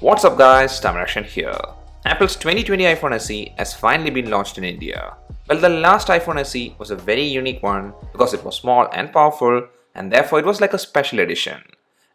What's up guys, Tamarakshan here. Apple's 2020 iPhone SE has finally been launched in India. Well, the last iPhone SE was a very unique one because it was small and powerful and therefore it was like a special edition.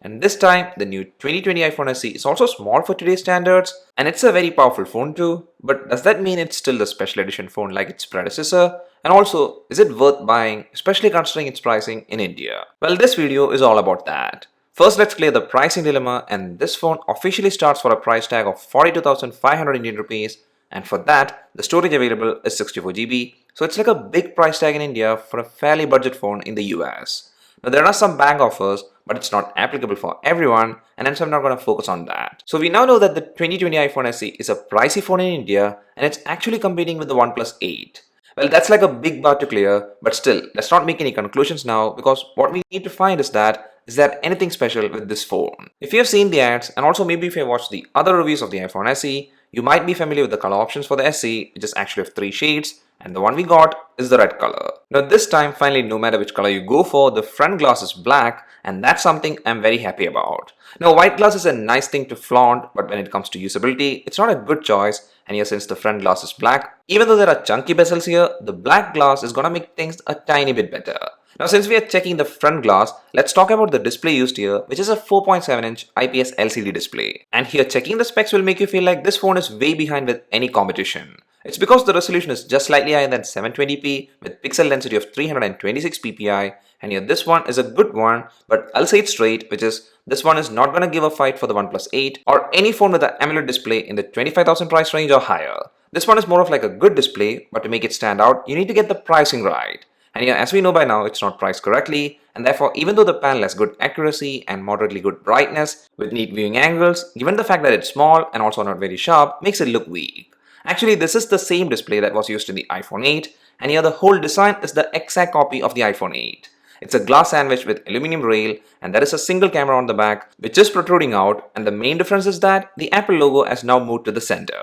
And this time, the new 2020 iPhone SE is also small for today's standards and it's a very powerful phone too. But does that mean it's still the special edition phone like its predecessor? And also, is it worth buying, especially considering its pricing in India? Well, this video is all about that. First, let's clear the pricing dilemma, and this phone officially starts for a price tag of 42,500 Indian rupees, and for that, the storage available is 64 GB, so it's like a big price tag in India for a fairly budget phone in the US. Now, there are some bank offers, but it's not applicable for everyone, and hence I'm not going to focus on that. So we now know that the 2020 iPhone SE is a pricey phone in India, and it's actually competing with the OnePlus 8. Well, that's like a big bar to clear, but still, let's not make any conclusions now because what we need to find is there anything special with this phone? If you have seen the ads and also maybe if you have watched the other reviews of the iPhone SE, you might be familiar with the color options for the SE, which is actually of 3 shades, and the one we got is the red color. Now this time, finally, no matter which color you go for, the front glass is black, and that's something I'm very happy about. Now white glass is a nice thing to flaunt, but when it comes to usability, it's not a good choice, and here since the front glass is black, even though there are chunky bezels here, the black glass is gonna make things a tiny bit better. Now since we are checking the front glass, let's talk about the display used here, which is a 4.7-inch IPS LCD display. And here checking the specs will make you feel like this phone is way behind with any competition. It's because the resolution is just slightly higher than 720p with pixel density of 326 ppi, and here this one is a good one, but I'll say it straight, which is this one is not gonna give a fight for the OnePlus 8 or any phone with an AMOLED display in the 25,000 price range or higher. This one is more of like a good display, but to make it stand out, you need to get the pricing right. And yeah, as we know by now, it's not priced correctly, and therefore even though the panel has good accuracy and moderately good brightness with neat viewing angles, given the fact that it's small and also not very sharp, makes it look weak. Actually, this is the same display that was used in the iPhone 8, and here the whole design is the exact copy of the iPhone 8. It's a glass sandwich with aluminum rail, and there is a single camera on the back which is protruding out, and the main difference is that the Apple logo has now moved to the center.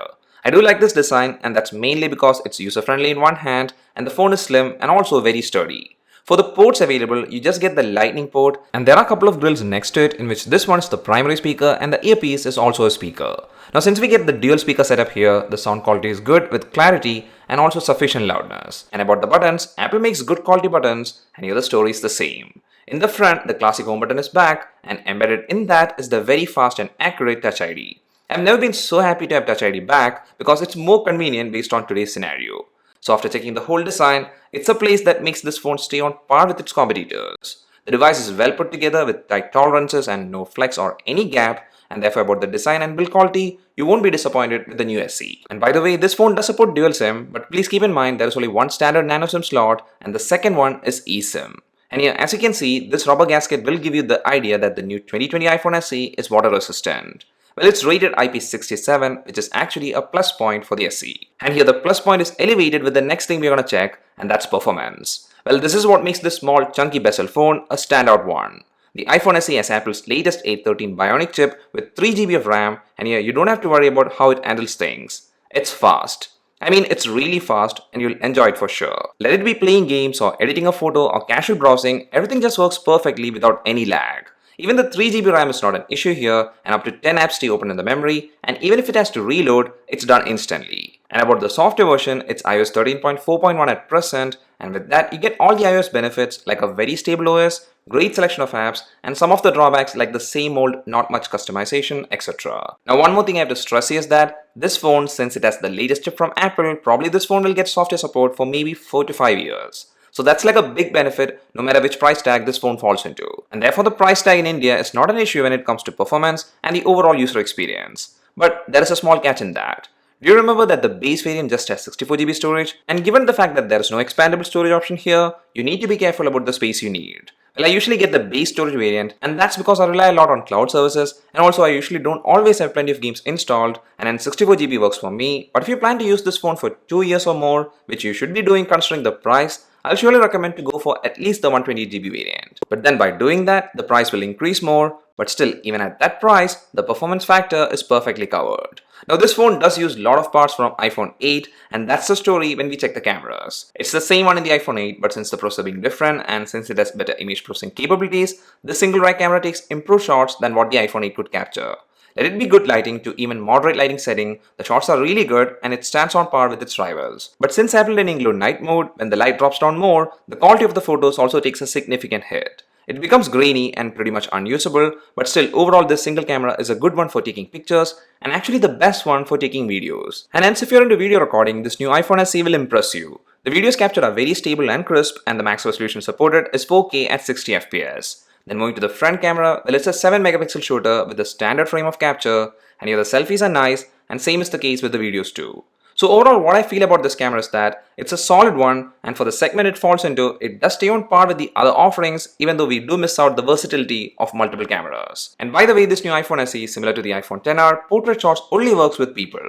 I do like this design, and that's mainly because it's user-friendly in one hand and the phone is slim and also very sturdy. For the ports available, you just get the lightning port, and there are a couple of grills next to it in which this one is the primary speaker and the earpiece is also a speaker. Now since we get the dual speaker setup here, the sound quality is good with clarity and also sufficient loudness. And about the buttons, Apple makes good quality buttons, and here the story is the same. In the front, the classic home button is back, and embedded in that is the very fast and accurate Touch ID. I've never been so happy to have Touch ID back because it's more convenient based on today's scenario. So after checking the whole design, it's a place that makes this phone stay on par with its competitors. The device is well put together with tight tolerances and no flex or any gap, and therefore about the design and build quality, you won't be disappointed with the new SE. And by the way, this phone does support dual SIM, but please keep in mind there is only one standard nano SIM slot and the second one is eSIM. And here, as you can see, this rubber gasket will give you the idea that the new 2020 iPhone SE is water resistant. Well, it's rated IP67, which is actually a plus point for the SE. And here the plus point is elevated with the next thing we're gonna check, and that's performance. Well, this is what makes this small chunky bezel phone a standout one. The iPhone SE has Apple's latest 813 Bionic chip with 3 GB of RAM, and here you don't have to worry about how it handles things. It's fast. I mean, it's really fast and you'll enjoy it for sure. Let it be playing games or editing a photo or casual browsing, everything just works perfectly without any lag. Even the 3 GB RAM is not an issue here, and up to 10 apps stay open in the memory, and even if it has to reload, it's done instantly. And about the software version, it's iOS 13.4.1 at present, and with that you get all the iOS benefits like a very stable OS, great selection of apps, and some of the drawbacks like the same old not much customization, etc. Now one more thing I have to stress here is that this phone, since it has the latest chip from Apple, probably this phone will get software support for maybe 4 to 5 years. So that's like a big benefit no matter which price tag this phone falls into. And therefore the price tag in India is not an issue when it comes to performance and the overall user experience. But there is a small catch in that. Do you remember that the base variant just has 64 GB storage? And given the fact that there is no expandable storage option here, you need to be careful about the space you need. Well, I usually get the base storage variant, and that's because I rely a lot on cloud services, and also I usually don't always have plenty of games installed, and then 64 GB works for me. But if you plan to use this phone for 2 years or more, which you should be doing considering the price, I'll surely recommend to go for at least the 128 GB variant. But then by doing that, the price will increase more, but still, even at that price, the performance factor is perfectly covered. Now this phone does use a lot of parts from iPhone 8, and that's the story when we check the cameras. It's the same one in the iPhone 8, but since the processor being different and since it has better image processing capabilities, the single rack camera takes improved shots than what the iPhone 8 could capture. Let it be good lighting to even moderate lighting setting, the shots are really good and it stands on par with its rivals. But since Apple didn't include night mode, when the light drops down more, the quality of the photos also takes a significant hit. It becomes grainy and pretty much unusable, but still overall this single camera is a good one for taking pictures and actually the best one for taking videos. And hence if you're into video recording, this new iPhone SE will impress you. The videos captured are very stable and crisp and the max resolution supported is 4K at 60 FPS. Then moving to the front camera, well it's a 7 megapixel shooter with a standard frame of capture and here the selfies are nice and same is the case with the videos too. So overall what I feel about this camera is that it's a solid one and for the segment it falls into, it does stay on par with the other offerings even though we do miss out the versatility of multiple cameras. And by the way, this new iPhone SE, similar to the iPhone XR, portrait shots only works with people.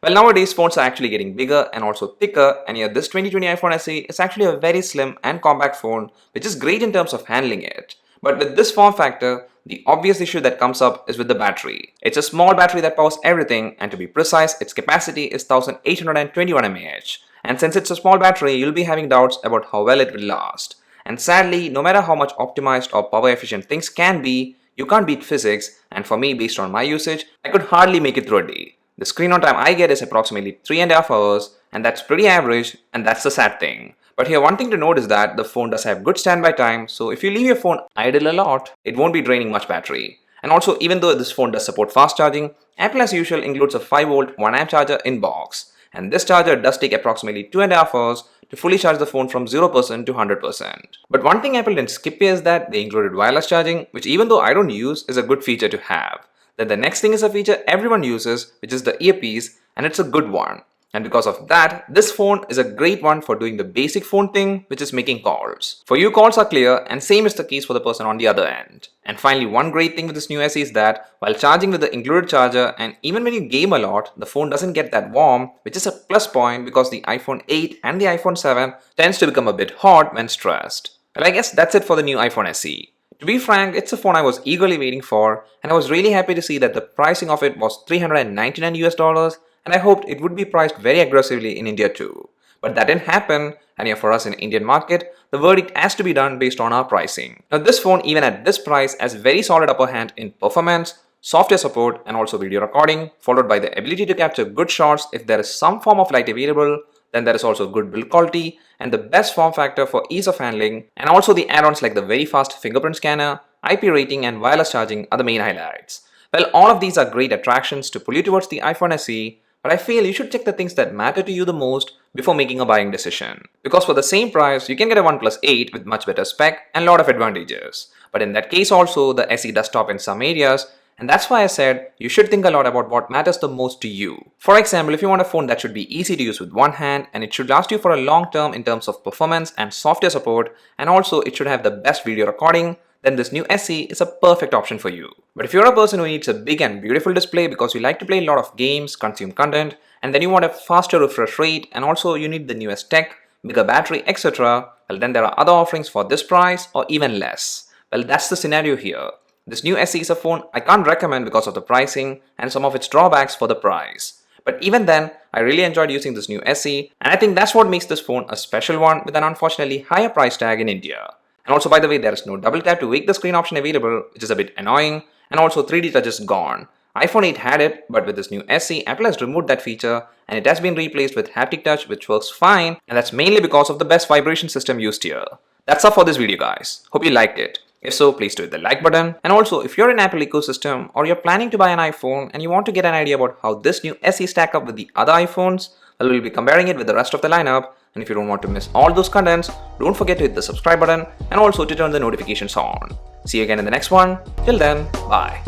Well, nowadays phones are actually getting bigger and also thicker and here this 2020 iPhone SE is actually a very slim and compact phone which is great in terms of handling it. But with this form factor, the obvious issue that comes up is with the battery. It's a small battery that powers everything and to be precise, its capacity is 1821 mAh. And since it's a small battery, you'll be having doubts about how well it will last. And sadly, no matter how much optimized or power efficient things can be, you can't beat physics and for me, based on my usage, I could hardly make it through a day. The screen on time I get is approximately 3.5 hours and that's pretty average and that's the sad thing. But here one thing to note is that the phone does have good standby time, so if you leave your phone idle a lot, it won't be draining much battery. And also even though this phone does support fast charging, Apple as usual includes a 5V 1A charger in box. And this charger does take approximately 2.5 hours to fully charge the phone from 0% to 100%. But one thing Apple didn't skip here is that they included wireless charging, which even though I don't use is a good feature to have. Then the next thing is a feature everyone uses, which is the earpiece, and it's a good one. And because of that, this phone is a great one for doing the basic phone thing, which is making calls. For you, calls are clear and same is the case for the person on the other end. And finally, one great thing with this new SE is that while charging with the included charger and even when you game a lot, the phone doesn't get that warm, which is a plus point because the iPhone 8 and the iPhone 7 tends to become a bit hot when stressed. Well, I guess that's it for the new iPhone SE. To be frank, it's a phone I was eagerly waiting for and I was really happy to see that the pricing of it was $399 and I hoped it would be priced very aggressively in India too. But that didn't happen and here for us in Indian market, the verdict has to be done based on our pricing. Now this phone even at this price has very solid upper hand in performance, software support and also video recording, followed by the ability to capture good shots if there is some form of light available. Then there is also good build quality and the best form factor for ease of handling and also the add-ons like the very fast fingerprint scanner, IP rating and wireless charging are the main highlights. Well, all of these are great attractions to pull you towards the iPhone SE, but I feel you should check the things that matter to you the most before making a buying decision. Because for the same price, you can get a OnePlus 8 with much better spec and a lot of advantages. But in that case also, the SE does top in some areas, and that's why I said you should think a lot about what matters the most to you. For example, if you want a phone that should be easy to use with one hand and it should last you for a long term in terms of performance and software support, and also it should have the best video recording, then this new SE is a perfect option for you. But if you're a person who needs a big and beautiful display because you like to play a lot of games, consume content, and then you want a faster refresh rate and also you need the newest tech, bigger battery, etc., well then there are other offerings for this price or even less. Well, that's the scenario here. This new SE is a phone I can't recommend because of the pricing and some of its drawbacks for the price. But even then, I really enjoyed using this new SE and I think that's what makes this phone a special one with an unfortunately higher price tag in India. And also by the way, there is no double tap to wake the screen option available, which is a bit annoying, and also 3D touch is gone. iPhone 8 had it, but with this new SE, Apple has removed that feature and it has been replaced with haptic touch, which works fine, and that's mainly because of the best vibration system used here. That's all for this video guys. Hope you liked it. If so, please do hit the like button. And also, if you're in Apple ecosystem or you're planning to buy an iPhone and you want to get an idea about how this new SE stack up with the other iPhones, well, we'll be comparing it with the rest of the lineup. And if you don't want to miss all those contents, don't forget to hit the subscribe button and also to turn the notifications on. See you again in the next one. Till then, bye.